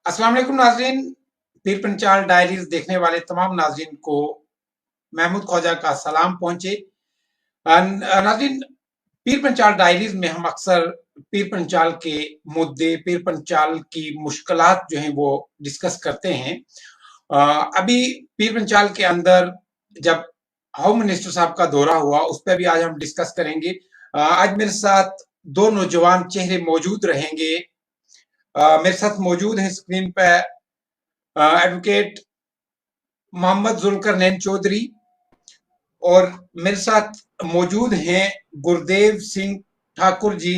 अस्सलाम वालेकुम नाज़रीन। पीर पंचाल डायरीज देखने वाले तमाम नाज़रीन को महमूद ख्वाजा का सलाम पहुंचे। नाज़रीन, पीर पंचाल डायरीज में हम अक्सर पीर पंचाल के मुद्दे, पीर पंचाल की मुश्किलात जो हैं वो डिस्कस करते हैं। अभी पीर पंचाल के अंदर जब होम मिनिस्टर साहब का दौरा हुआ, उस पर भी आज हम डिस्कस करेंगे। आज मेरे साथ दो नौजवान चेहरे मौजूद रहेंगे। मेरे साथ मौजूद हैं स्क्रीन पे एडवोकेट मोहम्मद जुल्करनैन चौधरी, और मेरे साथ मौजूद हैं गुरदेव सिंह ठाकुर जी,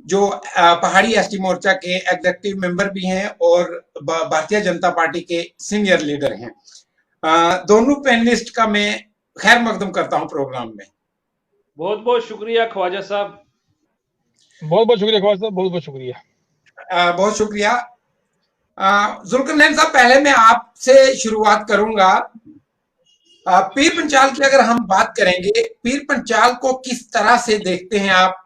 जो पहाड़ी एसटी मोर्चा के एग्जीक्यूटिव मेंबर भी हैं और भारतीय जनता पार्टी के सीनियर लीडर हैं। दोनों पैनलिस्ट का मैं खैर मकदम करता हूं प्रोग्राम में। बहुत बहुत शुक्रिया ख्वाजा साहब। बहुत बहुत शुक्रिया ख्वाजा साहब, बहुत बहुत शुक्रिया। बहुत शुक्रिया। जुल्करनैन साहब, पहले मैं आपसे शुरुआत करूंगा। पीर पंचाल की अगर हम बात करेंगे, पीर पंचाल को किस तरह से देखते हैं आप?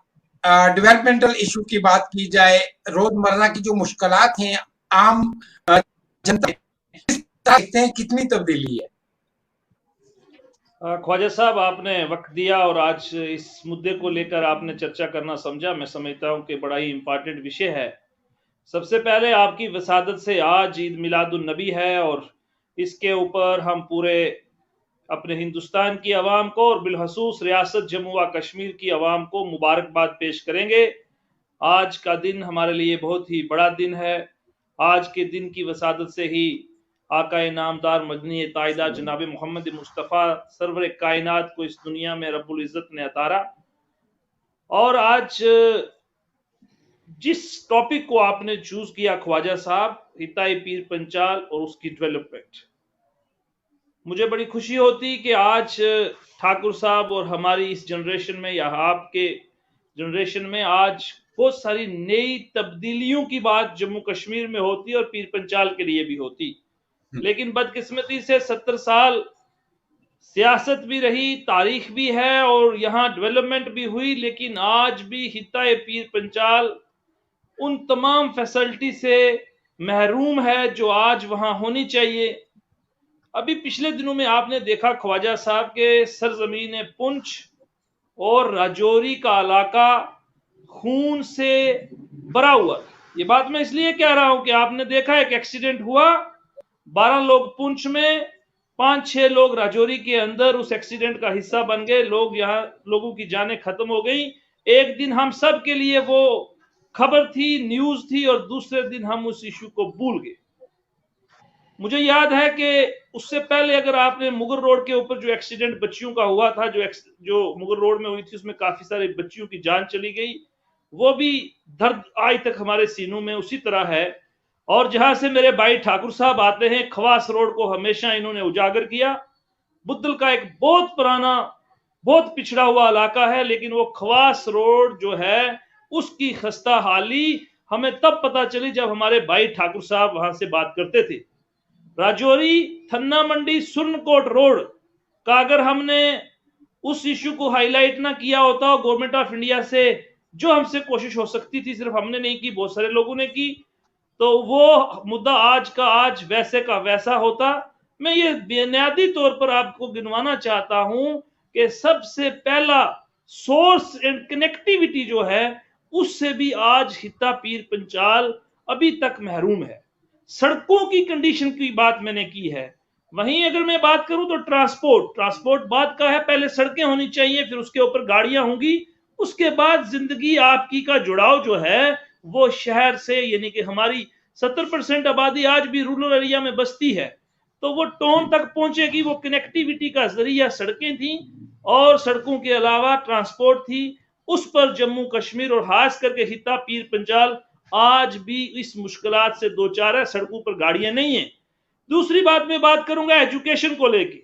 डेवलपमेंटल इशू की बात की जाए, रोजमर्रा की जो मुश्किलात हैं आम जनता, किस तरह देखते हैं, कितनी तब्दीली है? ख्वाजा साहब, आपने वक्त दिया और आज इस मुद्दे को लेकर आपने चर्चा करना समझा। मैं समझता हूं कि बड़ा ही इम्पोर्टेंट विषय है। सबसे पहले आपकी वसादत से आज ईद मिलादुन नबी है और इसके ऊपर हम पूरे अपने हिंदुस्तान की आवाम को और बिलखसूस रियासत जम्मू व कश्मीर की आवाम को मुबारकबाद पेश करेंगे। आज का दिन हमारे लिए बहुत ही बड़ा दिन है। आज के दिन की वसादत से ही आका नामदार मदनी तायदा जनाब मोहम्मद मुस्तफ़ा सरवर कायनात को इस दुनिया में रब्बुल इज़्ज़त ने उतारा। और आज जिस टॉपिक को आपने चूज किया ख्वाजा साहब, हिताई पीर पंचाल और उसकी डेवलपमेंट, मुझे बड़ी खुशी होती कि आज ठाकुर साहब और हमारी इस जनरेशन में या आपके जनरेशन में आज बहुत सारी नई तब्दीलियों की बात जम्मू कश्मीर में होती और पीर पंचाल के लिए भी होती। लेकिन बदकिस्मती से 70 साल सियासत भी रही, तारीख भी है और यहाँ डेवलपमेंट भी हुई, लेकिन आज भी हिताए पीर पंचाल उन तमाम फैसिलिटी से महरूम है जो आज वहां होनी चाहिए। अभी पिछले दिनों में आपने देखा ख्वाजा साहब के सरजमीन पुंछ और राजौरी का इलाका खून से भरा हुआ। ये बात मैं इसलिए कह रहा हूं कि आपने देखा एक एक्सीडेंट हुआ, 12 लोग पुंछ में, 5-6 लोग राजौरी के अंदर उस एक्सीडेंट का हिस्सा बन गए। यहाँ लोगों की जानें खत्म हो गई। एक दिन हम सब के लिए वो खबर थी, न्यूज थी, और दूसरे दिन हम उस इशू को भूल गए। मुझे याद है कि उससे पहले अगर आपने मुगल रोड के ऊपर जो एक्सीडेंट बच्चियों का हुआ था, जो मुगल रोड में हुई थी, उसमें काफी सारे बच्चियों की जान चली गई, वो भी दर्द आज तक हमारे सीनों में उसी तरह है। और जहां से मेरे भाई ठाकुर साहब आते हैं, खवास रोड को हमेशा इन्होंने उजागर किया। बुद्धल का एक बहुत पुराना, बहुत पिछड़ा हुआ इलाका है, लेकिन वो खवास रोड जो है उसकी खस्ता हाली हमें तब पता चली जब हमारे भाई ठाकुर साहब वहां से बात करते थे। राजौरी थन्ना मंडी सुरनकोट रोड का अगर हमने उस इश्यू को हाईलाइट ना किया होता, गवर्नमेंट ऑफ इंडिया से जो हमसे कोशिश हो सकती थी, सिर्फ हमने नहीं की, बहुत सारे लोगों ने की, तो वो मुद्दा आज का आज वैसे का वैसा होता। मैं ये बुनियादी तौर पर आपको गिनवाना चाहता हूं कि सबसे पहला सोर्स एंड कनेक्टिविटी जो है उससे भी आज हिता पीर पंचाल अभी तक महरूम है। सड़कों की कंडीशन की बात मैंने की है। वहीं अगर मैं बात करूं तो ट्रांसपोर्ट बात का है, पहले सड़कें होनी चाहिए, फिर उसके ऊपर गाड़ियां होंगी, उसके बाद जिंदगी आपकी का जुड़ाव जो है वो शहर से, यानी कि हमारी 70% आबादी आज भी रूरल एरिया में बसती है, तो वो टाउन तक पहुंचेगी। वो कनेक्टिविटी का जरिया सड़कें थी और सड़कों के अलावा ट्रांसपोर्ट थी। उस पर जम्मू कश्मीर और खास करके हिता पीर पंचाल आज भी इस मुश्किलात से दो चार है, सड़कों पर गाड़ियां नहीं है। दूसरी बात मैं बात करूंगा एजुकेशन को लेके।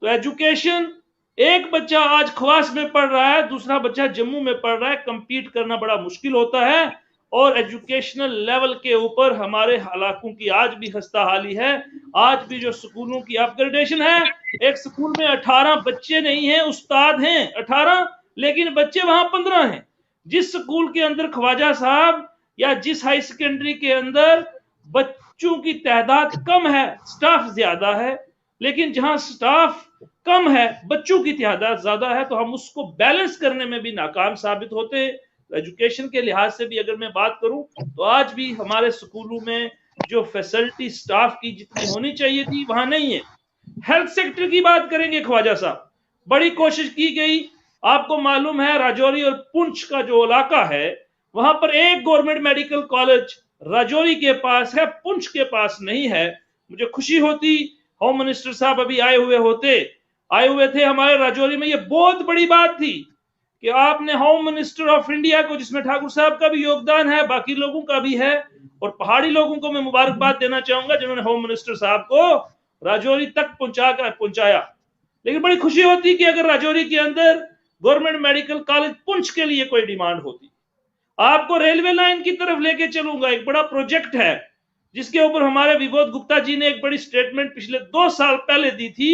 तो एजुकेशन, एक बच्चा आज खवास में पढ़ रहा है, दूसरा बच्चा जम्मू में पढ़ रहा है, कंपीट करना बड़ा मुश्किल होता है। और एजुकेशनल लेवल के ऊपर हमारे इलाकों की आज भी खस्ता हाली है। आज भी जो स्कूलों की अपग्रेडेशन है, एक स्कूल में 18 बच्चे नहीं है, उस्ताद हैं 18, लेकिन बच्चे वहां 15 हैं। जिस स्कूल के अंदर ख्वाजा साहब या जिस हाई सेकेंडरी के अंदर बच्चों की तादाद कम है, स्टाफ ज्यादा है, लेकिन जहां स्टाफ कम है, बच्चों की तादाद ज्यादा है, तो हम उसको बैलेंस करने में भी नाकाम साबित होते हैं। एजुकेशन के लिहाज से भी अगर मैं बात करूं तो आज भी हमारे स्कूलों में जो फैसिलिटी स्टाफ की जितनी होनी चाहिए थी वहां नहीं है। हेल्थ सेक्टर की बात करेंगे ख्वाजा साहब, बड़ी कोशिश की गई। आपको मालूम है राजौरी और पुंछ का जो इलाका है वहां पर एक गवर्नमेंट मेडिकल कॉलेज राजौरी के पास है, पुंछ के पास नहीं है। मुझे खुशी होती होम मिनिस्टर साहब अभी आए हुए थे हमारे राजौरी में। ये बहुत बड़ी बात थी कि आपने होम मिनिस्टर ऑफ इंडिया को, जिसमें ठाकुर साहब का भी योगदान है, बाकी लोगों का भी है, और पहाड़ी लोगों को मैं मुबारकबाद देना चाहूंगा जिन्होंने होम मिनिस्टर साहब को राजौरी तक पहुंचाया। लेकिन बड़ी खुशी होती कि अगर राजौरी के अंदर गवर्नमेंट मेडिकल कॉलेज पुंछ के लिए कोई डिमांड होती। आपको रेलवे लाइन की तरफ लेके चलूंगा, एक बड़ा प्रोजेक्ट है जिसके ऊपर हमारे विबोध गुप्ता जी ने एक बड़ी स्टेटमेंट पिछले 2 साल पहले दी थी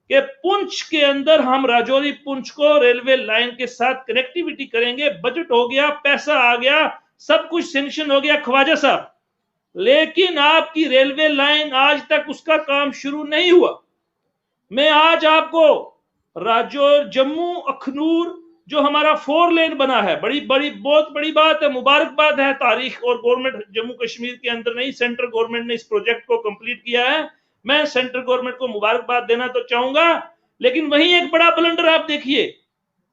कि पुंछ के अंदर हम राजौरी पुंछ को रेलवे लाइन के साथ कनेक्टिविटी करेंगे। बजट हो गया, पैसा आ गया, सब कुछ सैंक्शन हो गया ख्वाजा साहब, लेकिन आपकी रेलवे लाइन आज तक उसका काम शुरू नहीं हुआ। मैं आज आपको राजौर जम्मू अखनूर जो हमारा 4 लेन बना है, बहुत बड़ी बात है, मुबारकबाद है। तारीख और गवर्नमेंट जम्मू कश्मीर के अंदर नहीं, सेंट्रल गवर्नमेंट ने इस प्रोजेक्ट को कंप्लीट किया है। मैं सेंट्रल गवर्नमेंट को मुबारकबाद देना तो चाहूंगा, लेकिन वहीं एक बड़ा ब्लंडर आप देखिए,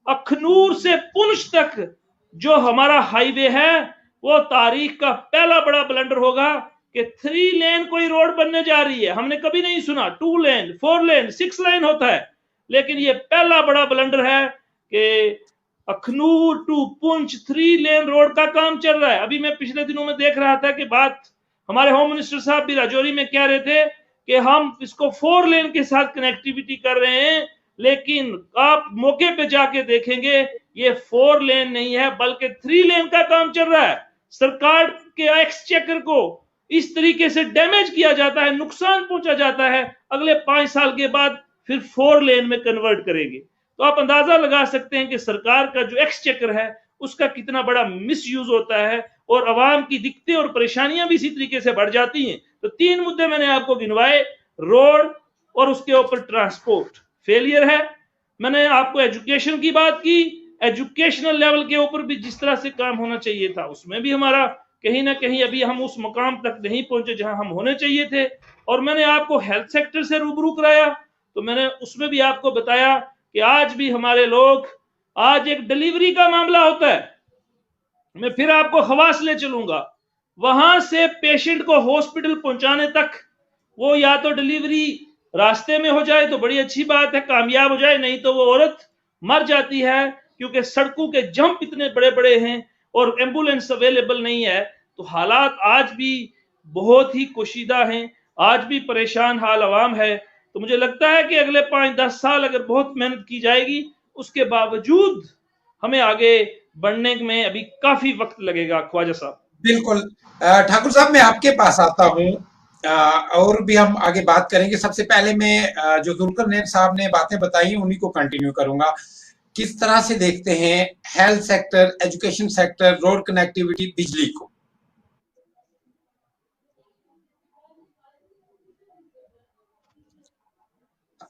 अखनूर से पुंछ तक जो हमारा हाईवे है वो तारीख का पहला बड़ा ब्लंडर होगा कि 3 लेन कोई रोड बनने जा रही है। हमने कभी नहीं सुना 2 लेन, 4 लेन, 6 लेन होता है, लेकिन ये पहला बड़ा ब्लंडर है कि Akhnoor to Poonch 3 lane road का काम चल रहा है। अभी मैं पिछले दिनों में देख रहा था कि बात हमारे होम मिनिस्टर साहब भी राजौरी में कह रहे थे कि हम इसको 4 लेन के साथ कनेक्टिविटी कर रहे हैं, लेकिन आप मौके पे जाके देखेंगे ये 4 लेन नहीं है बल्कि 3 लेन का काम चल रहा है। सरकार के एक्सचेकर को इस तरीके से डैमेज किया जाता है, नुकसान पहुंचा जाता है, अगले 5 साल के बाद फिर 4 लेन में कन्वर्ट करेंगे। तो आप अंदाजा लगा सकते हैं कि सरकार का जो एक्सचेकर है उसका कितना बड़ा मिसयूज होता है और आवाम की दिक्कतें और परेशानियां भी इसी तरीके से बढ़ जाती हैं। तो 3 मुद्दे मैंने आपको गिनवाए, रोड और उसके ऊपर ट्रांसपोर्ट फेलियर है। मैंने आपको एजुकेशन की बात की, एजुकेशनल लेवल के ऊपर भी जिस तरह से काम होना चाहिए था उसमें भी हमारा कहीं ना कहीं अभी हम उस मकाम तक नहीं पहुंचे जहां हम होने चाहिए थे। और मैंने आपको हेल्थ सेक्टर से रूबरू कराया, तो मैंने उसमें भी आपको बताया कि आज भी हमारे लोग, आज एक डिलीवरी का मामला होता है, मैं फिर आपको खवास ले चलूंगा, वहां से पेशेंट को हॉस्पिटल पहुंचाने तक वो या तो डिलीवरी रास्ते में हो जाए तो बड़ी अच्छी बात है, कामयाब हो जाए, नहीं तो वो औरत मर जाती है, क्योंकि सड़कों के जंप इतने बड़े बड़े हैं और एम्बुलेंस अवेलेबल नहीं है। तो हालात आज भी बहुत ही कोशीदा हैं, आज भी परेशान हाल अवाम है। तो मुझे लगता है कि अगले 5-10 साल अगर बहुत मेहनत की जाएगी, उसके बावजूद हमें आगे बढ़ने में अभी काफी वक्त लगेगा ख्वाजा साहब। बिल्कुल। ठाकुर साहब, मैं आपके पास आता हूं और भी हम आगे बात करेंगे। सबसे पहले मैं जो जुल्करनैन साहब ने बातें बताई उन्हीं को कंटिन्यू करूंगा। किस तरह से देखते हैं health sector, education sector, road connectivity, बिजली को?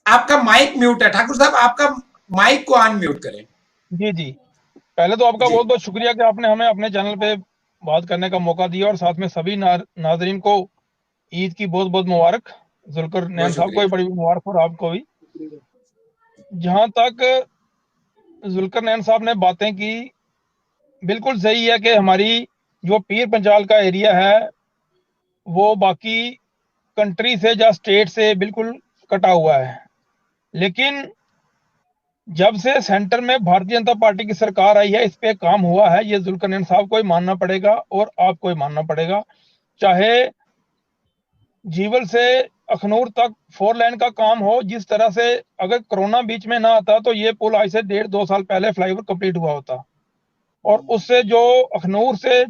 आपका माइक म्यूट है ठाकुर साहब, आपका माइक को अनम्यूट करें। जी जी, पहले तो आपका बहुत बहुत शुक्रिया कि आपने हमें अपने चैनल पे बात करने का मौका दिया, और साथ में सभी नाजरीन को ईद की बहुत बहुत मुबारक। जुल्करनैन साहब को भी बड़ी मुबारक और आपको भी। जहां तक जुल्करनैन साहब ने बातें की, बिल्कुल सही है कि हमारी जो पीर पंचाल का एरिया है वो बाकी कंट्री से या स्टेट से बिल्कुल कटा हुआ है, लेकिन जब से सेंटर में भारतीय जनता पार्टी की सरकार आई है इस पे काम हुआ है, ये जुल्करनैन साहब को ही मानना पड़ेगा और आपको ही मानना पड़ेगा। चाहे जीवल से अखनूर तक 4 लेन का काम हो, जिस तरह से अगर कोरोना बीच में ना आता तो ये पुल आज से 1.5-2 साल पहले फ्लाईओवर कंप्लीट हुआ होता, और उससे जो अखनूर से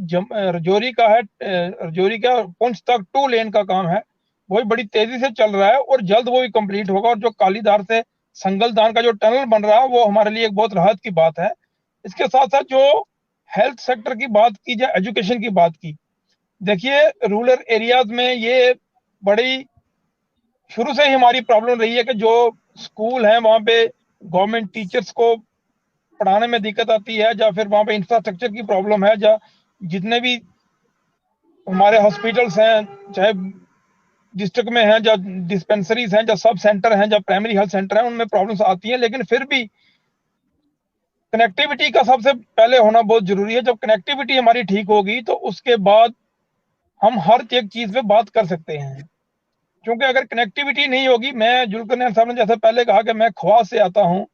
रजौरी का है, रजौरी का पुंछ तक 2 लेन का काम है वो बड़ी तेजी से चल रहा है और जल्द वो भी कंप्लीट होगा। और जो कालीधार से संगलदान का जो टनल बन रहा है वो हमारे लिए एक बहुत राहत की बात है। इसके साथ साथ जो हेल्थ सेक्टर की बात की या एजुकेशन की बात की, देखिए रूरल एरियाज में ये बड़ी शुरू से ही हमारी प्रॉब्लम रही है कि जो स्कूल हैं वहाँ पे गवर्नमेंट टीचर्स को पढ़ाने में दिक्कत आती है, या फिर वहाँ पे इंफ्रास्ट्रक्चर की प्रॉब्लम है, या जितने भी हमारे हॉस्पिटल्स हैं चाहे डिस्ट्रिक्ट में हैं, या डिस्पेंसरीज हैं, या सब सेंटर हैं, या प्राइमरी हेल्थ सेंटर हैं, उनमें प्रॉब्लम्स आती हैं। लेकिन फिर भी कनेक्टिविटी का सबसे पहले होना बहुत जरूरी है। जब कनेक्टिविटी हमारी ठीक होगी तो उसके बाद हम हर एक चीज पे बात कर सकते हैं, क्योंकि अगर कनेक्टिविटी नहीं होगी, मैं जुल्कर नैन साहब ने जैसे पहले कहा कि मैं खवास से आता हूं,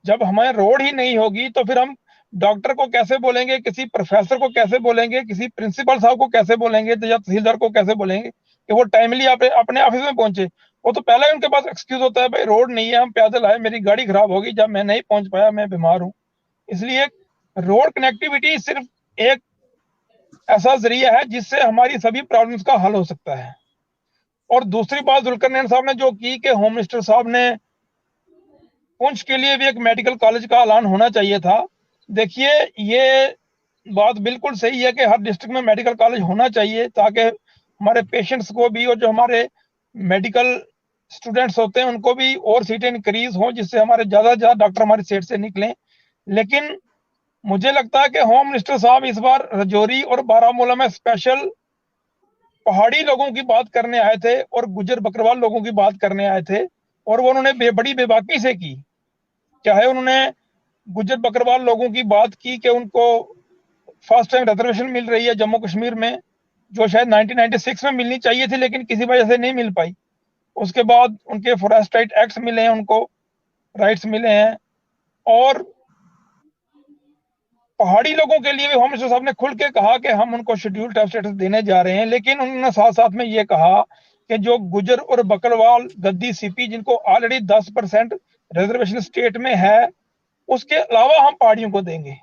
जब हमारे रोड ही नहीं होगी तो फिर हम डॉक्टर को कैसे बोलेंगे, किसी प्रोफेसर को कैसे बोलेंगे, किसी प्रिंसिपल साहब को कैसे बोलेंगे, या तहसीलदार को कैसे बोलेंगे कि वो टाइमली अपने ऑफिस में पहुंचे। वो तो पहले ही उनके पास एक्सक्यूज होता है, भाई रोड नहीं है, हम पैदल आए, मेरी गाड़ी खराब होगी, जब मैं नहीं पहुंच पाया, मैं बीमार हूं। इसलिए रोड कनेक्टिविटी सिर्फ एक ऐसा जरिया है जिससे हमारी सभी प्रॉब्लम्स का हल हो सकता है। और दूसरी बात जुल्कर नैन साहब ने जो की कि होम मिनिस्टर साहब ने पुंछ के लिए भी एक मेडिकल कॉलेज का ऐलान होना चाहिए था। देखिए ये बात बिल्कुल सही है कि हर डिस्ट्रिक्ट में मेडिकल कॉलेज होना चाहिए, ताकि हमारे पेशेंट्स को भी और जो हमारे मेडिकल स्टूडेंट्स होते हैं उनको भी और सीटें इंक्रीज हों, जिससे हमारे ज्यादा से ज्यादा डॉक्टर हमारी सीट से निकलें। लेकिन मुझे लगता है कि होम मिनिस्टर साहब इस बार राजौरी और बारामूला में स्पेशल पहाड़ी लोगों की बात करने आए थे और गुज्जर बकरवाल लोगों की बात करने आए थे, और वो उन्होंने बड़ी बेबाकी से की। चाहे उन्होंने गुज्जर बकरवाल लोगों की बात की कि उनको फर्स्ट टाइम रिजर्वेशन मिल रही है जम्मू कश्मीर में, जो शायद 1996 में मिलनी चाहिए थी लेकिन किसी वजह से नहीं मिल पाई। उसके बाद उनके फॉरेस्ट राइट एक्ट्स मिले हैं, उनको राइट्स मिले हैं। और पहाड़ी लोगों के लिए भी होम मिनिस्टर साहब ने खुल के कहा कि हम उनको शेड्यूल ट्राइब स्टेटस देने जा रहे हैं। लेकिन उन्होंने साथ साथ में ये कहा कि जो गुजर और बकरवाल गद्दी सीपी जिनको ऑलरेडी 10% रिजर्वेशन स्टेट में है, उसके अलावा हम पहाड़ियों को देंगे।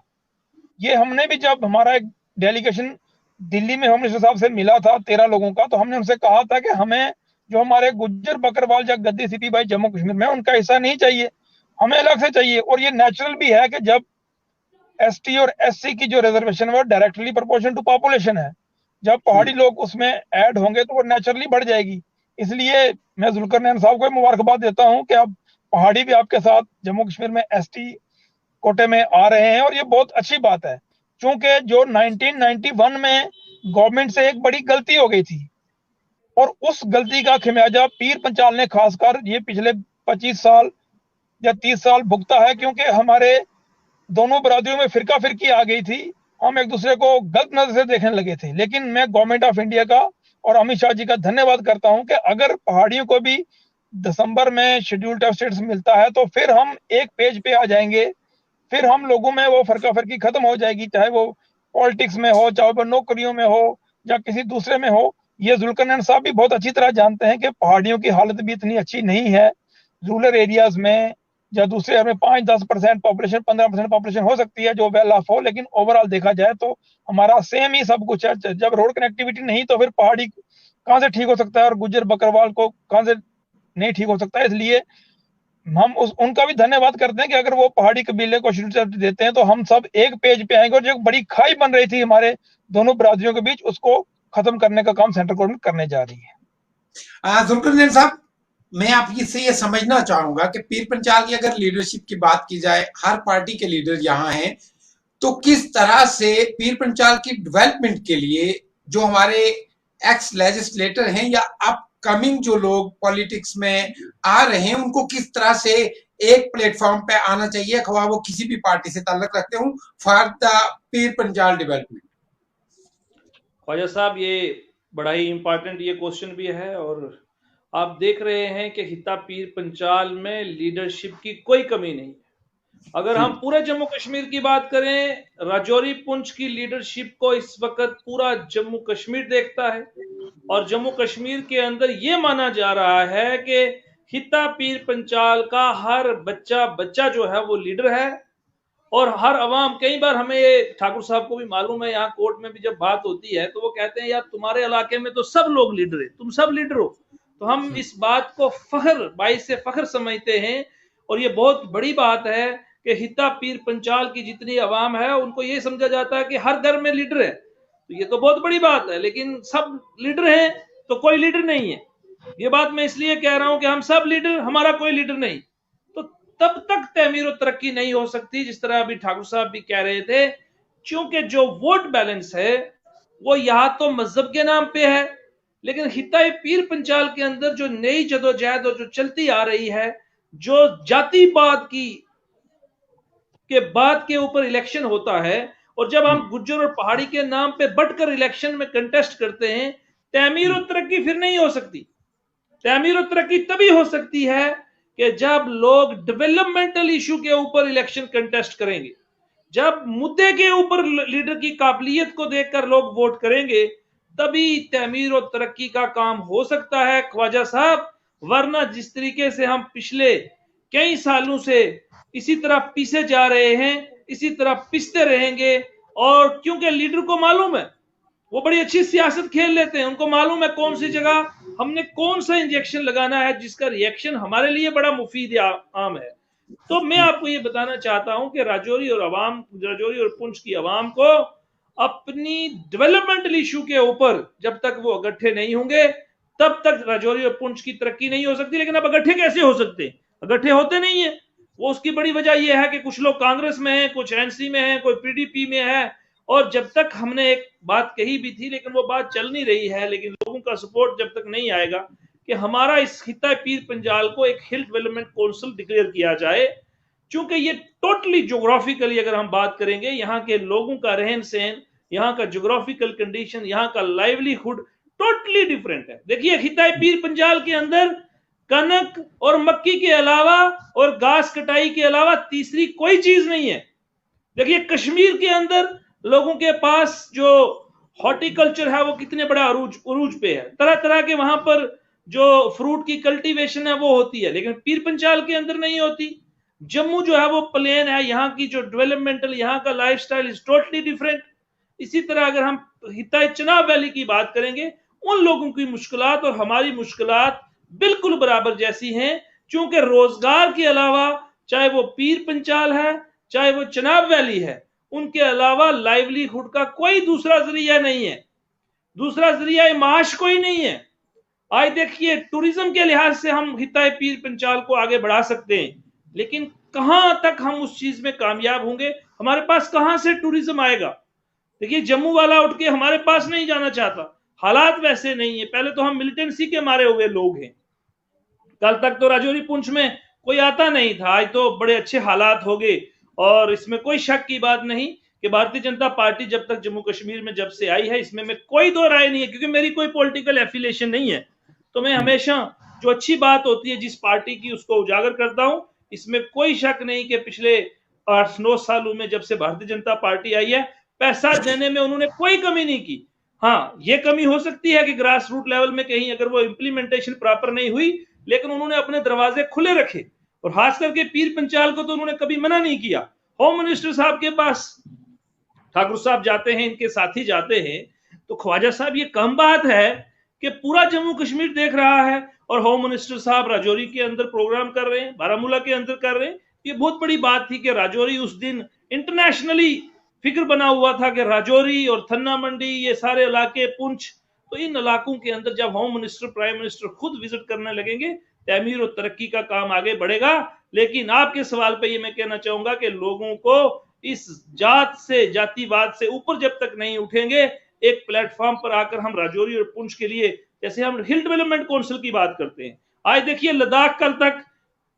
ये हमने भी जब हमारा एक डेलीगेशन दिल्ली में होम मिनिस्टर साहब से मिला था 13 लोगों का, तो हमने उनसे कहा था कि हमें जो हमारे गुज्जर बकरवाल या गद्दी सीपी भाई जम्मू कश्मीर में उनका हिस्सा नहीं चाहिए, हमें अलग से चाहिए। और ये नेचुरल भी है कि जब एसटी और एससी की जो रिजर्वेशन है वो डायरेक्टली प्रोपोर्शनल टू पॉपुलेशन है, जब पहाड़ी लोग उसमें ऐड होंगे तो वो नेचुरली बढ़ जाएगी। इसलिए मैं जुल्कर नैन साहब को मुबारकबाद देता हूं कि अब पहाड़ी भी आपके साथ जम्मू कश्मीर में एसटी कोटे में आ रहे हैं, और ये बहुत अच्छी बात है। क्योंकि जो 1991 में गवर्नमेंट से एक बड़ी गलती हो गई थी, और उस गलती का खमियाजा पीर पंचाल ने खासकर ये पिछले 25 साल या 30 साल भुगता है, क्योंकि हमारे दोनों बरादरियों में फिरका फिरकी आ गई थी, हम एक दूसरे को गलत नजर से देखने लगे थे। लेकिन मैं गवर्नमेंट ऑफ इंडिया का और अमित शाह जी का धन्यवाद करता हूं कि अगर पहाड़ियों को भी दिसंबर में शेड्यूल ट्राइब स्टेटस मिलता है तो फिर हम एक पेज पे आ जाएंगे, फिर हम लोगों में वो फरका फरकी खत्म हो जाएगी, चाहे वो पॉलिटिक्स में हो, चाहे वो नौकरियों में हो, या किसी दूसरे में हो। ये जुल्कर नैन साहब भी बहुत अच्छी तरह जानते हैं कि पहाड़ियों की हालत भी इतनी अच्छी नहीं है। रूरल एरियाज में या दूसरे में 5-10% पॉपुलेशन, 15% पॉपुलेशन हो सकती है जो वेल ऑफ हो, लेकिन ओवरऑल देखा जाए तो हमारा सेम ही सब कुछ है। जब रोड कनेक्टिविटी नहीं तो फिर पहाड़ी कहां से ठीक हो सकता है, और गुज्जर बकरवाल को कहां से नहीं ठीक हो सकता है। इसलिए हम उनका भी धन्यवाद करते हैं कि अगर वो पहाड़ी कबीले को शेड्यूल देते हैं तो हम सब एक पेज पे आएंगे, और जो बड़ी खाई बन रही थी हमारे दोनों बरादरियों के बीच, उसको खत्म करने का काम सेंट्रल गवर्नमेंट करने जा रही है। जुल्कर नैन साहब, मैं आपसे ये समझना चाहूंगा कि पीर पंचाल की अगर लीडरशिप की बात की जाए, हर पार्टी के लीडर यहाँ हैं, तो किस तरह से पीर पंचाल की डेवलपमेंट के लिए जो हमारे एक्स लेजिस्लेटर हैं या अपकमिंग जो लोग पॉलिटिक्स में आ रहे हैं, उनको किस तरह से एक प्लेटफॉर्म पे आना चाहिए, खवा वो किसी भी पार्टी से ताल्लुक रखते हूं, for the Pir Panchal development? Khwaja Sahab, ये बड़ा ही इंपॉर्टेंट ये क्वेश्चन भी है, और आप देख रहे हैं कि हिता पीर पंचाल में लीडरशिप की कोई कमी नहीं है। अगर हम पूरे जम्मू कश्मीर की बात करें, राजौरी पुंछ की लीडरशिप को इस वक्त पूरा जम्मू कश्मीर देखता है, और जम्मू कश्मीर के अंदर ये माना जा रहा है कि हिता पीर पंचाल का हर बच्चा जो है वो लीडर है, और हर अवाम, कई बार हमें ये ठाकुर साहब को भी मालूम है, यहाँ कोर्ट में भी जब बात होती है तो वो कहते हैं यार तुम्हारे इलाके में तो सब लोग लीडर है, तुम सब लीडर हो। तो हम इस बात को फख्र, बाइस से फख्र समझते हैं, और ये बहुत बड़ी बात है कि हिता पीर पंचाल की जितनी आवाम है उनको ये समझा जाता है कि हर घर में लीडर है, तो ये तो बहुत बड़ी बात है, लेकिन सब लीडर हैं तो कोई लीडर नहीं है। ये बात मैं इसलिए कह रहा हूं कि हम सब लीडर, हमारा कोई लीडर नहीं, तो तब तक तमीर और तरक्की नहीं हो सकती। जिस तरह अभी ठाकुर साहब भी कह रहे थे, क्योंकि जो वोट बैलेंस है वो यहां तो मजहब के नाम पे है, लेकिन हिता पीर पंचाल के अंदर जो नई जदोजहद और जो चलती आ रही है, जो जातिवाद की के बाद के ऊपर इलेक्शन होता है, और जब हम गुज्जर और पहाड़ी के नाम पे बटकर इलेक्शन में कंटेस्ट करते हैं, तमीर और तरक्की फिर नहीं हो सकती। तमीर और तरक्की तभी हो सकती है कि जब लोग डेवलपमेंटल इशू के ऊपर इलेक्शन कंटेस्ट करेंगे, जब मुद्दे के ऊपर लीडर की काबिलियत को देखकर लोग वोट करेंगे, तभी तमीर और तरक्की का काम हो सकता है ख्वाजा साहब। वरना जिस तरीके से हम पिछले कई सालों से इसी तरह पीसे जा रहे हैं, इसी तरह पिसते रहेंगे। और क्योंकि लीडर को मालूम है, वो बड़ी अच्छी सियासत खेल लेते हैं, उनको मालूम है कौन सी जगह हमने कौन सा इंजेक्शन लगाना है जिसका रिएक्शन हमारे लिए बड़ा मुफीद आम है। तो मैं आपको ये बताना चाहता हूं कि राजौरी और पुंछ की आवाम को अपनी डेवलपमेंटल इशू के ऊपर जब तक वो इकट्ठे नहीं होंगे, तब तक राजौरी और पुंछ की तरक्की नहीं हो सकती। लेकिन अब इकट्ठे कैसे हो सकते हैं? इकट्ठे होते नहीं है। वो उसकी बड़ी वजह यह है कि कुछ लोग कांग्रेस में हैं, कुछ एनसी में हैं, कोई पीडीपी में है। और जब तक हमने एक बात कही भी थी, लेकिन वो बात चल नहीं रही है, लेकिन लोगों का सपोर्ट जब तक नहीं आएगा कि हमारा इस हिता पीर पंजाल को एक हिल डेवलपमेंट काउंसिल डिक्लेयर किया जाए, क्योंकि ये टोटली ज्योग्राफिकली अगर हम बात करेंगे, यहाँ के लोगों का रहन सहन, यहाँ का ज्योग्राफिकल कंडीशन, यहाँ का लाइवलीहुड टोटली डिफरेंट है। देखिए, हिता पीर पंजाल के अंदर कनक और मक्की के अलावा और घास कटाई के अलावा तीसरी कोई चीज नहीं है। देखिए, कश्मीर के अंदर लोगों के पास जो हॉर्टिकल्चर है वो कितने बड़ा अरूज पे है, तरह तरह के वहां पर जो फ्रूट की कल्टीवेशन है वो होती है, लेकिन पीर पंचाल के अंदर नहीं होती। जम्मू जो है वो प्लेन है, यहाँ की जो डेवलपमेंटल, यहाँ का लाइफस्टाइल इज टोटली डिफरेंट। इसी तरह अगर हम हिता चिनाब वैली की बात करेंगे, उन लोगों की मुश्किलात और हमारी मुश्किलात बिल्कुल बराबर जैसी हैं, क्योंकि रोजगार के अलावा, चाहे वो पीर पंचाल है चाहे वो चिनाब वैली है, उनके अलावा लाइवलीहुड का कोई दूसरा जरिया नहीं है, दूसरा जरिया माश कोई नहीं है। आज देखिए, टूरिज्म के लिहाज से हम हिता पीर पंचाल को आगे बढ़ा सकते हैं, लेकिन कहां तक हम उस चीज में कामयाब होंगे, हमारे पास कहां से टूरिज्म आएगा? देखिए, जम्मू वाला उठ के हमारे पास नहीं जाना चाहता, हालात वैसे नहीं है। पहले तो हम मिलिटेंसी के मारे हुए लोग हैं, कल तक तो राजौरी पुंछ में कोई आता नहीं था, आज तो बड़े अच्छे हालात हो गए। और इसमें कोई शक की बात नहीं कि भारतीय जनता पार्टी जब तक जम्मू कश्मीर में जब से आई है, इसमें मैं कोई दो राय नहीं है, क्योंकि मेरी कोई पॉलिटिकल एफिलिएशन नहीं है, तो मैं हमेशा जो अच्छी बात होती है जिस पार्टी की, उसको उजागर करता हूं। इसमें कोई शक नहीं कि पिछले 8-9 सालों में जब से भारतीय जनता पार्टी आई है, पैसा देने में उन्होंने कोई कमी नहीं की। हाँ, ये कमी हो सकती है कि ग्रास रूट लेवल में कहीं अगर वो इंप्लीमेंटेशन प्रॉपर नहीं हुई, लेकिन उन्होंने अपने दरवाजे खुले रखे, और खास करके पीर पंचाल को तो उन्होंने कभी मना नहीं किया। होम मिनिस्टर साहब के पास ठाकुर साहब जाते हैं, इनके साथी जाते हैं, तो ख्वाजा साहब, ये कम बात है कि पूरा जम्मू कश्मीर देख रहा है और होम मिनिस्टर साहब राजौरी के अंदर प्रोग्राम कर रहे हैं, बारामूला के अंदर कर रहे हैं। ये बहुत बड़ी बात थी कि राजौरी उस दिन इंटरनेशनली फिक्र बना हुआ था कि राजौरी और थन्ना मंडी, ये सारे इलाके, पुंछ, तो इन इलाकों के अंदर जब होम मिनिस्टर, प्राइम मिनिस्टर खुद विजिट करने लगेंगे, तमीर और तरक्की का काम आगे बढ़ेगा। लेकिन आपके सवाल पे ये मैं कहना चाहूंगा कि लोगों को इस जात से, जातिवाद से ऊपर जब तक नहीं उठेंगे, एक प्लेटफॉर्म पर आकर हम राजौरी और पुंछ के लिए, जैसे हम हिल डेवलपमेंट काउंसिल की बात करते हैं, आज देखिए लद्दाख कल तक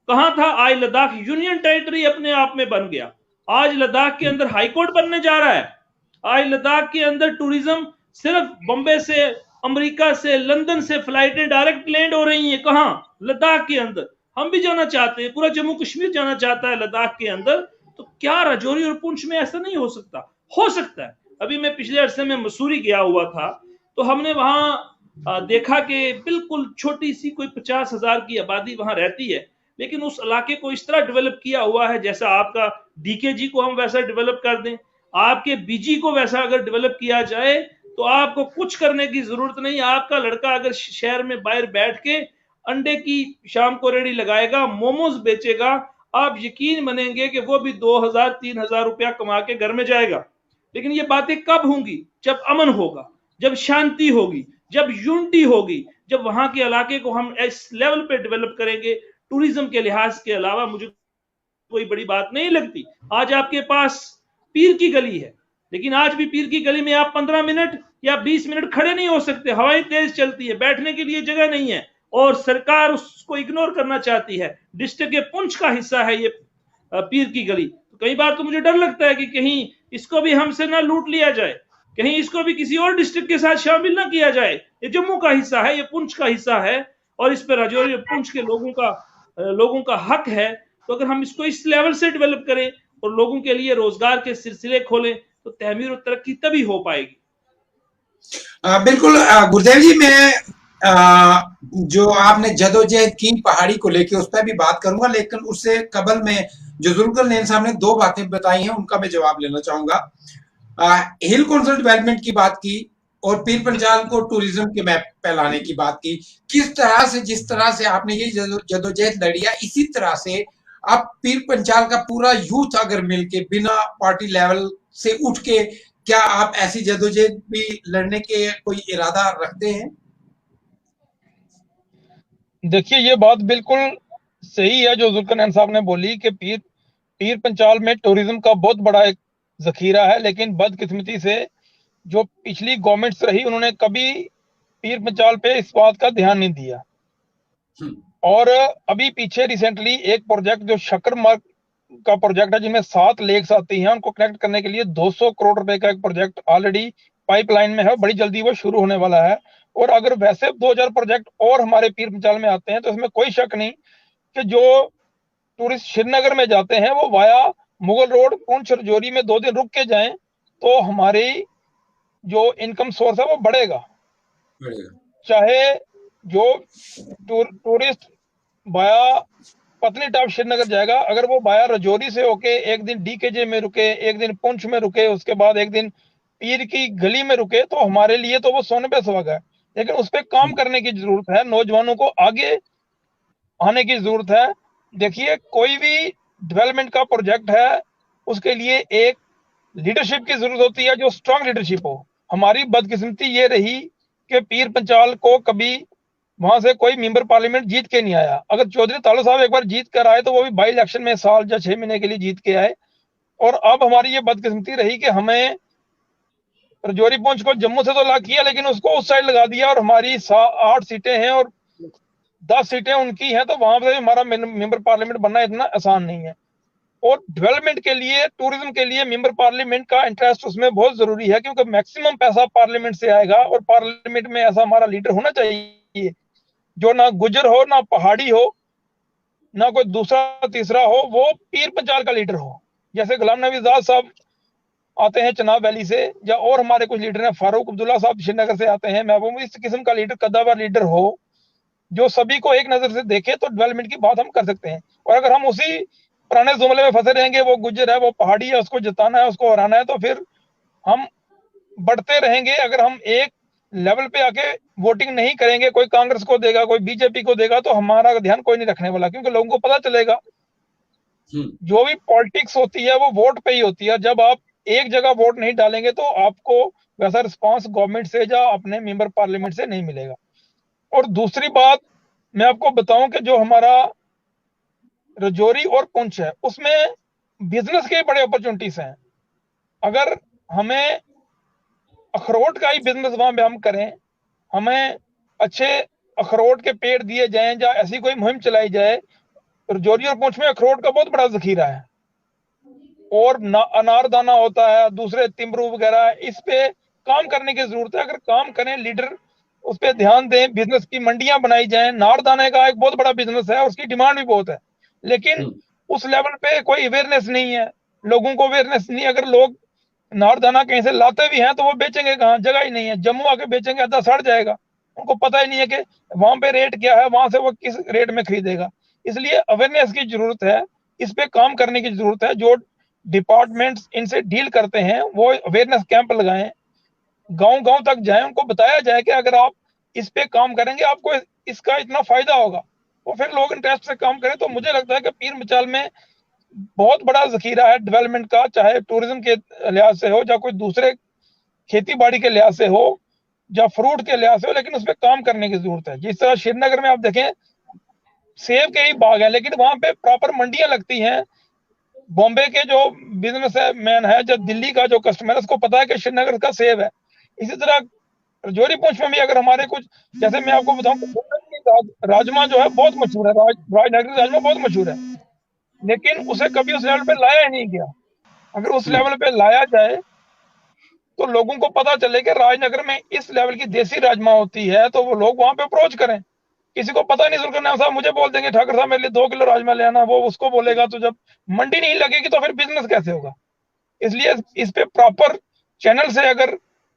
कहां था, आज लद्दाख यूनियन टेरिटरी अपने आप में बन गया। आज लद्दाख के अंदर हाईकोर्ट बनने जा रहा है। आज लद्दाख के अंदर टूरिज्म सिर्फ बॉम्बे से, अमेरिका से, लंदन से फ्लाइटें डायरेक्ट लैंड हो रही हैं। कहां? लद्दाख के अंदर। हम भी जाना चाहते हैं, पूरा जम्मू कश्मीर जाना चाहता है लद्दाख के अंदर। तो क्या राजौरी और पुंछ में ऐसा नहीं हो सकता? हो सकता है। अभी मैं पिछले अरसे में मसूरी गया हुआ था, तो हमने वहां देखा कि बिल्कुल छोटी सी कोई 50,000 की आबादी वहां रहती है, लेकिन उस इलाके को इस तरह डेवलप किया हुआ है, जैसा आपका डीकेजी को हम वैसा डेवलप कर दें, आपके बीजी को वैसा अगर डेवलप किया जाए, तो आपको कुछ करने की जरूरत नहीं। आपका लड़का अगर शहर में बाहर बैठ के अंडे की शाम को रेडी लगाएगा, मोमोज बेचेगा, आप यकीन मानेंगे कि वो भी 2000-3000 रुपया कमा के घर में जाएगा। लेकिन ये बातें कब होंगी? जब अमन होगा, जब शांति होगी, जब यूनिटी होगी, जब वहां के इलाके को हम इस लेवल पे डेवलप करेंगे। टूरिज्म के लिहाज के अलावा मुझे कोई बड़ी बात नहीं लगती। आज आपके पास पीर की गली है, लेकिन आज भी पीर की गली में आप 15 मिनट या 20 मिनट खड़े नहीं हो सकते। हवाएं तेज चलती है, बैठने के लिए जगह नहीं है और सरकार उसको इग्नोर करना चाहती है। डिस्ट्रिक्ट के पुंछ का हिस्सा है ये पीर की गली। तो कई बार तो मुझे डर लगता है कि कहीं इसको भी हमसे ना लूट लिया जाए, कहीं इसको भी किसी और डिस्ट्रिक्ट के साथ शामिल ना किया जाए। ये जम्मू का हिस्सा है, ये पुंछ का हिस्सा है और इस पर राजौरी पुंछ के लोगों का हक है। तो अगर हम इसको इस लेवल से डेवलप करें और लोगों के लिए रोजगार के सिलसिले खोलें तो तहमीर और तरक्की तभी हो पाएगी। बिल्कुल गुरुदेव जी, मैं जो आपने जदोजहद की पहाड़ी को लेके उस पर भी बात करूंगा, लेकिन उससे कबल में जो जुल्फिकार नैन साहब ने दो बातें बताई हैं उनका मैं जवाब लेना चाहूंगा। हिल कौंसिल डेवलपमेंट की बात की और पीर पंचाल को टूरिज्म के मैप पे लाने की बात की। किस तरह से, जिस तरह से आपने ये जदोजहद लड़ी है, इसी तरह से आप पीर पंचाल का पूरा यूथ अगर मिलके बिना पार्टी लेवल से उठ के, क्या आप ऐसी जदोजहद भी लड़ने के कोई इरादा रखते हैं? देखिए, ये बात बिल्कुल सही है जो जुल्फिकार नैन साहब ने बोली कि पीर पंचाल में टूरिज्म का बहुत बड़ा एक जखीरा है, लेकिन बदकिस्मती से जो पिछली गवर्नमेंट्स रही उन्होंने कभी पीर पंचाल पे इस बात का ध्यान नहीं दिया। और अभी पीछे रिसेंटली एक प्रोजेक्ट जो शक्कर मार्ग का प्रोजेक्ट है, जिनमें 7 लेक्स आती हैं, उनको कनेक्ट करने के लिए 200 करोड़ रुपए का एक प्रोजेक्ट ऑलरेडी पाइपलाइन में है, बड़ी जल्दी वो शुरू होने वाला है। और अगर वैसे 2000 प्रोजेक्ट और हमारे पीर पंचाल में आते हैं तो इसमें कोई शक नहीं कि जो टूरिस्ट श्रीनगर में जाते हैं वो वाया मुगल रोड पुंछ राजौरी में 2 दिन रुक के जाएं तो हमारी जो इनकम सोर्स है वो बढ़ेगा। चाहे जो टूरिस्ट बाया पत्नी टॉप श्रीनगर जाएगा, अगर वो बाया राजौरी से होके एक दिन डीकेजे में रुके, एक दिन पुंछ में रुके, उसके बाद एक दिन पीर की गली में रुके, तो हमारे लिए तो वो सोने पे सुहागा है। लेकिन उस पर काम करने की जरूरत है, नौजवानों को आगे आने की जरूरत है। देखिए, कोई भी डेवलपमेंट का प्रोजेक्ट है उसके लिए एक लीडरशिप की जरूरत होती है जो स्ट्रांग लीडरशिप हो। हमारी बदकिस्मती ये रही कि पीर पंचाल को कभी वहां से कोई मेंबर पार्लियामेंट जीत के नहीं आया। अगर चौधरी तालू साहब एक बार जीत कर आए तो वो भी बाई इलेक्शन में साल या 6 महीने के लिए जीत के आए। और अब हमारी ये बदकिस्मती रही कि हमें राजौरी पुंछ को जम्मू से तो ला किया, लेकिन उसको उस साइड लगा दिया और हमारी 8 सीटें हैं और 10 सीटें उनकी हैं, तो वहां पर हमारा मेंबर पार्लियामेंट बनना इतना आसान नहीं है। और डेवलपमेंट के लिए, टूरिज्म के लिए मेंबर पार्लियामेंट का इंटरेस्ट उसमें बहुत जरूरी है, क्योंकि मैक्सिमम पैसा पार्लियामेंट से आएगा और पार्लियामेंट में ऐसा हमारा लीडर होना चाहिए जो ना गुजर हो, ना पहाड़ी हो, ना कोई दूसरा तीसरा हो, वो पीर पंचाल का लीडर हो। जैसे गुलाम नबी आजाद साहब आते हैं चनाब वैली से, या और हमारे कुछ लीडर हैं, फारूक अब्दुल्ला साहब श्रीनगर से आते हैं, महबूब, इस किस्म का लीडर, कद्दावर लीडर हो जो सभी को एक नजर से देखे, तो डेवलपमेंट की बात हम कर सकते हैं। और अगर हम उसी पुराने जुमले में फंसे रहेंगे, वो गुजर है, वो पहाड़ी है, उसको जिताना है, उसको हराना है, तो फिर हम बढ़ते रहेंगे। अगर हम एक लेवल पे आके वोटिंग नहीं करेंगे, कोई कांग्रेस को देगा, कोई बीजेपी को देगा, तो हमारा ध्यान कोई नहीं रखने वाला, क्योंकि लोगों को पता चलेगा जो भी पॉलिटिक्स होती है वो वोट पे ही होती है। जब आप एक जगह वोट नहीं डालेंगे तो आपको वैसा रिस्पांस गवर्नमेंट से या अपने मेंबर पार्लियामेंट से नहीं मिलेगा। और दूसरी बात मैं आपको बताऊं कि जो हमारा राजौरी और पुंछ है उसमें बिजनेस के बड़े अपॉर्चुनिटीज हैं। अगर हमें अखरोट का ही बिजनेस वहां पे हम करें, हमें अच्छे अखरोट के पेड़ दिए जाएं या ऐसी कोई मुहिम चलाई जाए। राजौरी और पुंछ में अखरोट का बहुत बड़ा जखीरा है और अनारदाना होता है, दूसरे तिमरू वगैरह, इस पे काम करने की जरूरत है। अगर काम करें, लीडर उस पर ध्यान दें, बिजनेस की मंडियां बनाई जाएं। नारदाने का एक बहुत बड़ा बिजनेस है, उसकी डिमांड भी बहुत है, लेकिन उस लेवल पे कोई अवेयरनेस नहीं है, लोगों को अवेयरनेस नहीं। अगर लोग नारदाना कहीं से लाते भी हैं तो वो बेचेंगे कहाँ, जगह ही नहीं है। जम्मू आके बेचेंगे, आधा सड़ जाएगा, उनको पता ही नहीं है कि वहां पे रेट क्या है, वहां से वो किस रेट में खरीदेगा। इसलिए अवेयरनेस की जरूरत है, इस पे काम करने की जरूरत है। जो डिपार्टमेंट्स इनसे डील करते हैं वो अवेयरनेस कैंप लगाएं, गांव गांव तक जाएं, उनको बताया जाए कि अगर आप इस पे काम करेंगे आपको इसका इतना फायदा होगा। और फिर लोग इंटरेस्ट से काम करें। तो मुझे लगता है कि पीर मिसाल में बहुत बड़ा जखीरा है डेवलपमेंट का, चाहे टूरिज्म के लिहाज से हो या कोई दूसरे खेती बाड़ी के लिहाज से हो या फ्रूट के लिहाज से हो, लेकिन उस पर काम करने की जरूरत है। जिस तरह श्रीनगर में आप देखें सेब के ही बाग है, लेकिन वहां पे प्रॉपर मंडियां लगती हैं। बॉम्बे के जो बिजनेस मैन है, जो दिल्ली का जो कस्टमर है, उसको पता है कि श्रीनगर का सेब है। इसी तरह रजौरी पूंछ में भी अगर हमारे कुछ, जैसे मैं आपको बताऊं राजमा जो है बहुत मशहूर है, राजनगरी राजमा बहुत मशहूर है, लेकिन उसे कभी उस लेवल पे लाया ही नहीं गया। अगर उस लेवल पे लाया जाए तो लोगों को पता चले कि राजनगर में इस लेवल की देसी राजमा होती है, तो वो लोग वहां पे अप्रोच करें। किसी को पता नहीं, जुल्कर नाम साहब मुझे बोल देंगे ठाकर साहब मेरे लिए 2 किलो राजमा ले आना, वो उसको बोलेगा, तो जब मंडी नहीं लगेगी तो फिर बिजनेस कैसे होगा। इसलिए इस पे प्रॉपर चैनल से अगर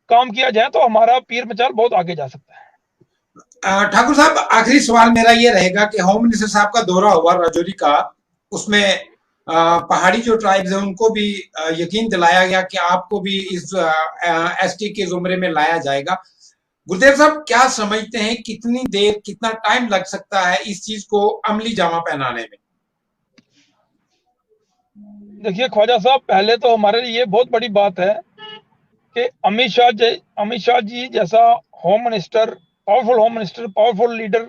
काम किया जाए तो हमारा पीर मिसाल बहुत आगे जा सकता है। ठाकुर साहब, आखिरी सवाल मेरा ये रहेगा कि होम मिनिस्टर साहब का दौरा हुआ राजौरी का, उसमें पहाड़ी जो ट्राइब्स हैं उनको भी यकीन दिलाया गया कि आपको भी इस एसटी के जुमरे में लाया जाएगा। गुरुदेव साहब क्या समझते हैं, कितनी देर, कितना टाइम लग सकता है इस चीज को अमली जामा पहनाने में? देखिए ख्वाजा साहब, पहले तो हमारे लिए बहुत बड़ी बात है कि अमित शाह जी जैसा home minister, powerful home minister, powerful leader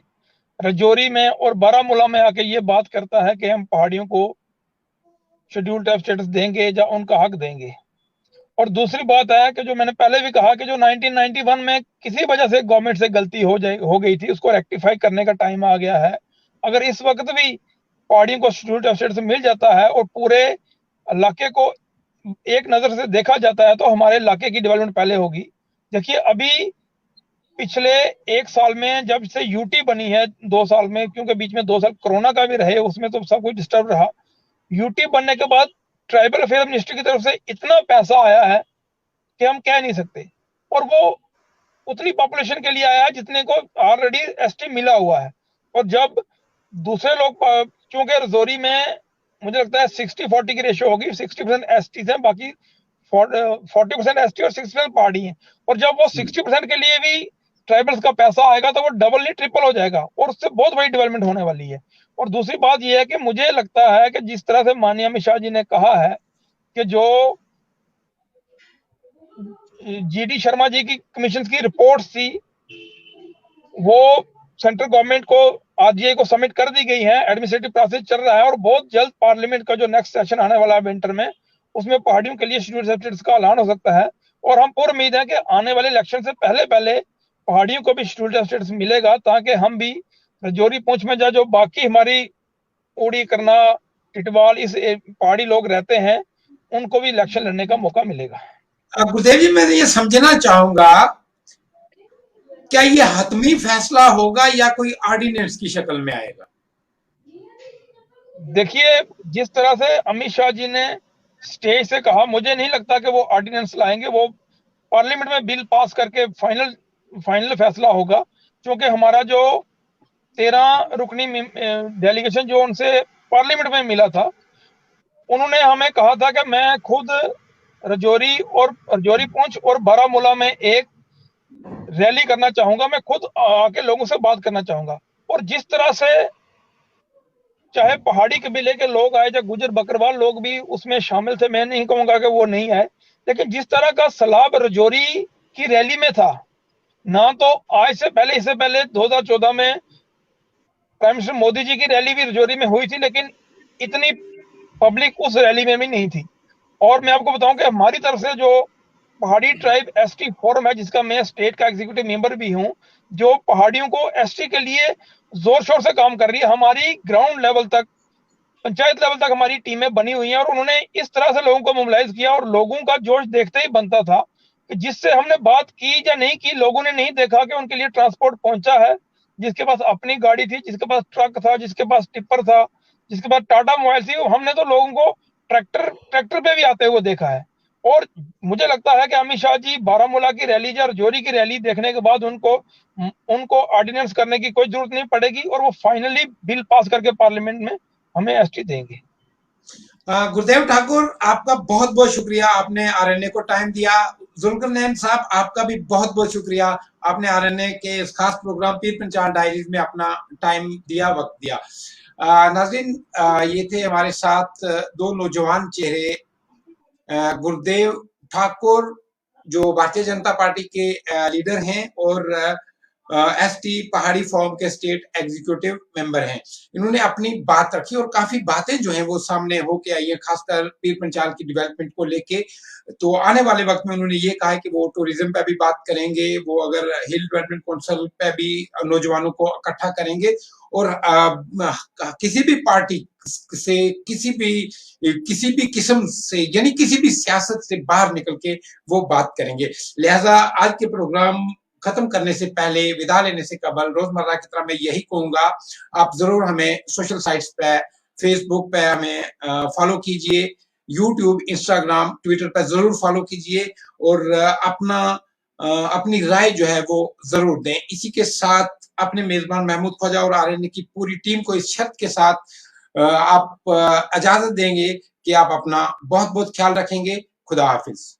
Rajouri में और बारामूला में आके ये बात करता है कि हम पहाड़ियों को शेड्यूल टाइप स्टेटस देंगे या उनका हक देंगे। और दूसरी बात है कि जो मैंने पहले भी कहा कि जो 1991 में किसी वजह से गवर्नमेंट से गलती हो गई थी, उसको रेक्टिफाई करने का टाइम आ गया है। अगर इस वक्त भी पहाड़ियों को शेड्यूल टाइप स्टेटस मिल जाता है और पूरे इलाके को एक नजर से देखा जाता है, तो हमारे इलाके की डेवलपमेंट पहले होगी। देखिए अभी पिछले 1 साल में जब से यूटी बनी है, 2 साल में, क्योंकि बीच में 2 साल कोरोना का भी रहे, उसमें तो सब कुछ डिस्टर्ब रहा। यूटी बनने के बाद ट्राइबल अफेयर मिनिस्ट्री की तरफ से इतना पैसा आया है कि हम कह नहीं सकते, और वो उतनी पॉपुलेशन के लिए आया है जितने को ऑलरेडी एसटी मिला हुआ है। और जब दूसरे लोग, क्योंकि रजौरी में मुझे लगता है 60-40 की रेशियो होगी, 60% एसटी है, बाकी 40% एसटी और 60% पहाड़ी है। और जब वो 60% के लिए भी ट्राइबल्स का पैसा आएगा तो वो डबल नहीं ट्रिपल हो जाएगा, और उससे बहुत बड़ी डेवलपमेंट होने वाली है। और दूसरी बात यह है कि मुझे लगता है कि जिस तरह से माननीय अमित शाह जी ने कहा है कि जो जीडी शर्मा जी की कमीशन की रिपोर्ट थी वो सेंट्रल गवर्नमेंट को आरजीआई को सबमिट कर दी गई है, एडमिनिस्ट्रेटिव प्रोसेस चल रहा है, और बहुत जल्द पार्लियामेंट का जो नेक्स्ट सेशन आने वाला है विंटर में, उसमें पहाड़ियों के लिए शेड्यूल स्टेटस का ऐलान हो सकता है। और हम पूरी उम्मीद है कि आने वाले इलेक्शन से पहले पहले पहाड़ियों को भी शेड्यूल स्टेटस मिलेगा, ताकि हम भी रजौरी पूंछ में जो बाकी हमारी उड़ी करना टिटवाल इस पहाड़ी लोग रहते हैं, उनको भी इलेक्शन लड़ने का मौका मिलेगा। गुरुदेव जी, मैं ये समझना चाहूंगा, क्या ये हतमी फैसला होगा या कोई ऑर्डिनेंस की शक्ल में आएगा? देखिए जिस तरह से अमित शाह जी ने स्टेज से कहा, मुझे नहीं लगता कि वो ऑर्डिनेंस लाएंगे। वो पार्लियामेंट में बिल पास करके फाइनल फैसला होगा, क्योंकि हमारा जो 13 रुकनी डेलीगेशन जो उनसे पार्लियामेंट में मिला था, उन्होंने हमें कहा था कि मैं खुद रजौरी पूंछ और बारामूला में एक रैली करना चाहूंगा, मैं खुद आके लोगों से बात करना चाहूंगा। और जिस तरह से चाहे पहाड़ी कबीले के लोग आए, चाहे गुजर बकरवाल लोग भी उसमें शामिल थे, मैं नहीं कहूंगा कि वो नहीं आए, लेकिन जिस तरह का सैलाब रजौरी की रैली में था ना, तो आज से पहले, इससे पहले 2014 में प्राइम मिनिस्टर मोदी जी की रैली भी रजौरी में हुई थी, लेकिन इतनी पब्लिक उस रैली में भी नहीं थी। और मैं आपको बताऊं कि हमारी तरफ से जो पहाड़ी ट्राइब एसटी फोरम है, जिसका मैं स्टेट का एग्जीक्यूटिव मेंबर भी हूं, जो पहाड़ियों को एसटी के लिए जोर शोर से काम कर रही है। हमारी ग्राउंड लेवल तक, पंचायत लेवल तक हमारी टीमें बनी हुई हैं, और उन्होंने इस तरह से लोगों को मोबिलाइज किया, और लोगों का जोश देखते ही बनता था कि जिससे हमने बात की या नहीं की, लोगों ने नहीं देखा कि उनके लिए ट्रांसपोर्ट पहुंचा है। जिसके पास अपनी गाड़ी थी, जिसके पास ट्रक था, जिसके पास टिप्पर था, जिसके पास टाटा मोबाइल थी, हमने तो लोगों को ट्रैक्टर पे भी आते हुए देखा है। और मुझे लगता है कि अमित शाह जी बारामूला की रैली या रजौरी की रैली देखने के बाद उनको ऑर्डिनेंस करने की कोई जरूरत नहीं पड़ेगी, और वो फाइनली बिल पास करके पार्लियामेंट में हमें एसटी देंगे। गुरुदेव ठाकुर, आपका बहुत बहुत शुक्रिया, आपने आरएनए को टाइम दिया। जुल्फिकार नैन साहब, आपका भी बहुत बहुत शुक्रिया, आपने आरएनए के इस खास प्रोग्राम पीर पंचाल डायरीज में अपना टाइम दिया, वक्त दिया। नाज़रीन, ये थे हमारे साथ दो नौजवान चेहरे, गुरुदेव ठाकुर जो भारतीय जनता पार्टी के लीडर हैं और एसटी पहाड़ी फॉर्म के स्टेट एग्जीक्यूटिव मेंबर हैं। इन्होंने अपनी बात रखी और काफी बातें जो हैं वो सामने होके आई है, खासकर पीर पंचाल की डेवलपमेंट को लेके। तो आने वाले वक्त में उन्होंने ये कहा है कि वो टूरिज्म पे भी बात करेंगे, वो अगर हिल डेवलपमेंट काउंसिल पे भी नौजवानों को इकट्ठा करेंगे और किसी भी पार्टी से किसी भी किस्म से, यानी किसी भी सियासत से बाहर निकल के वो बात करेंगे। लिहाजा आज के प्रोग्राम खत्म करने से पहले, विदा लेने से कबल, रोजमर्रा की तरह मैं यही कहूंगा, आप जरूर हमें सोशल साइट्स पे, फेसबुक पे हमें फॉलो कीजिए, यूट्यूब, इंस्टाग्राम, ट्विटर पे जरूर फॉलो कीजिए और अपनी राय जो है वो जरूर दें। इसी के साथ अपने मेजबान महमूद ख्वाजा और आरएनए की पूरी टीम को इस शर्त के साथ आप इजाजत देंगे कि आप अपना बहुत बहुत ख्याल रखेंगे। खुदा हाफिज।